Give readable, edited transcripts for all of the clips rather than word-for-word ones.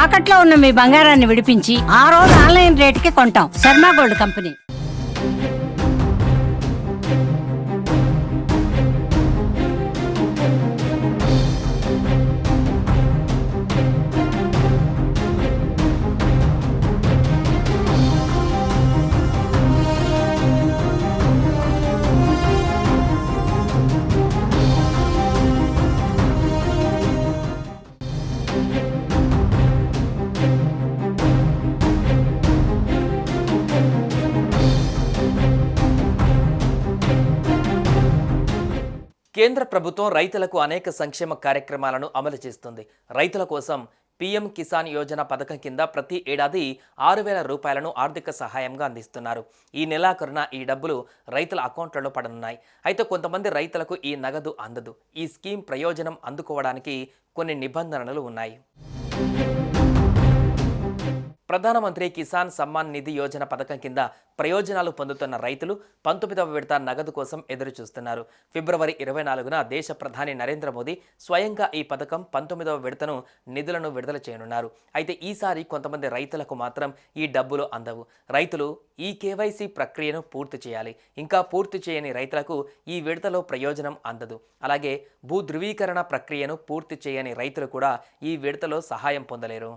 తాకట్లో ఉన్న మీ బంగారాన్ని విడిపించి ఆ రోజు ఆన్లైన్ రేటుకి కొంటాం. Sharma gold company. కేంద్ర ప్రభుత్వం రైతులకు అనేక సంక్షేమ కార్యక్రమాలను అమలు చేస్తుంది. రైతుల కోసం పీఎం కిసాన్ యోజన పథకం కింద ప్రతి ఏడాది 6,000 రూపాయలను ఆర్థిక సహాయంగా అందిస్తున్నారు. ఈ నెలాఖరున ఈ డబ్బులు రైతుల అకౌంట్లలో పడనున్నాయి. అయితే కొంతమంది రైతులకు ఈ నగదు అందదు. ఈ స్కీమ్ ప్రయోజనం అందుకోవడానికి కొన్ని నిబంధనలు ఉన్నాయి. ప్రధానమంత్రి కిసాన్ సమ్మాన్ నిధి యోజన పథకం కింద ప్రయోజనాలు పొందుతున్న రైతులు 19వ విడత నగదు కోసం ఎదురు చూస్తున్నారు. ఫిబ్రవరి 24న దేశ ప్రధాని నరేంద్ర మోదీ స్వయంగా ఈ పథకం 19వ విడతను నిధులను విడుదల చేయనున్నారు. అయితే ఈసారి కొంతమంది రైతులకు మాత్రం ఈ డబ్బులు అందవు. రైతులు ఈ కేవైసీ ప్రక్రియను పూర్తి చేయాలి. ఇంకా పూర్తి చేయని రైతులకు ఈ విడతలో ప్రయోజనం అందదు. అలాగే భూ ధృవీకరణ ప్రక్రియను పూర్తి చేయని రైతులు కూడా ఈ విడతలో సహాయం పొందలేరు.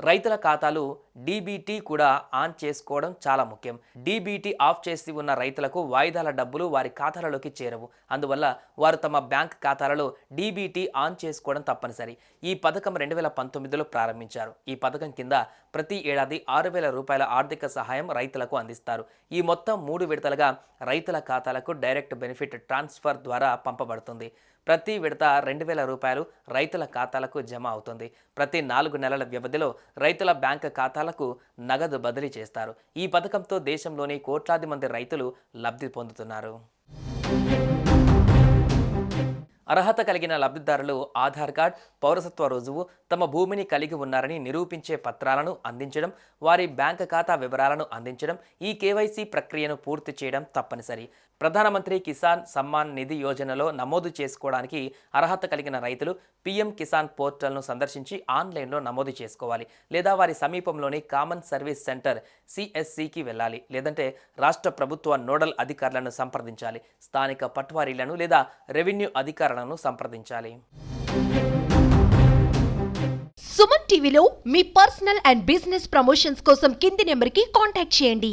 రైతుల ఖాతాలు డీబీటీ కూడా ఆన్ చేసుకోవడం చాలా ముఖ్యం. డీబీటీ ఆఫ్ చేసి ఉన్న రైతులకు వాయిదాల డబ్బులు వారి ఖాతాలలోకి చేరవు. అందువల్ల వారు తమ బ్యాంక్ ఖాతాలలో డీబీటీ ఆన్ చేసుకోవడం తప్పనిసరి. ఈ పథకం 2019లో ప్రారంభించారు. ఈ పథకం కింద ప్రతి ఏడాది 6,000 రూపాయల ఆర్థిక సహాయం రైతులకు అందిస్తారు. ఈ మొత్తం 3 విడతలుగా రైతుల ఖాతాలకు డైరెక్ట్ బెనిఫిట్ ట్రాన్స్ఫర్ ద్వారా పంపబడుతుంది. ప్రతి విడత 2,000 రూపాయలు రైతుల ఖాతాలకు జమ అవుతుంది. ప్రతి 4 నెలల వ్యవధిలో రైతుల బ్యాంక్ ఖాతాలకు నగదు బదిలీ చేస్తారు. ఈ పథకంతో దేశంలోని కోట్లాది మంది రైతులు లబ్ధి పొందుతున్నారు. అర్హత కలిగిన లబ్ధిదారులు ఆధార్ కార్డ్, పౌరసత్వ రుజువు, తమ భూమిని కలిగి ఉన్నారని నిరూపించే పత్రాలను అందించడం, వారి బ్యాంక్ ఖాతా వివరాలను అందించడం, ఈ కేవైసీ ప్రక్రియను పూర్తి చేయడం తప్పనిసరి. ప్రధానమంత్రి కిసాన్ సమ్మాన్ నిధి యోజనలో నమోదు చేసుకోవడానికి అర్హత కలిగిన రైతులు పీఎం కిసాన్ పోర్టల్ను సందర్శించి ఆన్లైన్లో నమోదు చేసుకోవాలి. లేదా వారి సమీపంలోని కామన్ సర్వీస్ సెంటర్ సిఎస్సికి వెళ్ళాలి. లేదంటే రాష్ట్ర ప్రభుత్వ నోడల్ అధికారులను సంప్రదించాలి. స్థానిక పట్వారీలను లేదా రెవెన్యూ అధికారులను సంప్రదించాలి. సుమన్ టీవీలో మీ పర్సనల్ అండ్ బిజినెస్ ప్రమోషన్స్ కోసం కింది నెంబర్కి కాంటాక్ట్ చేయండి.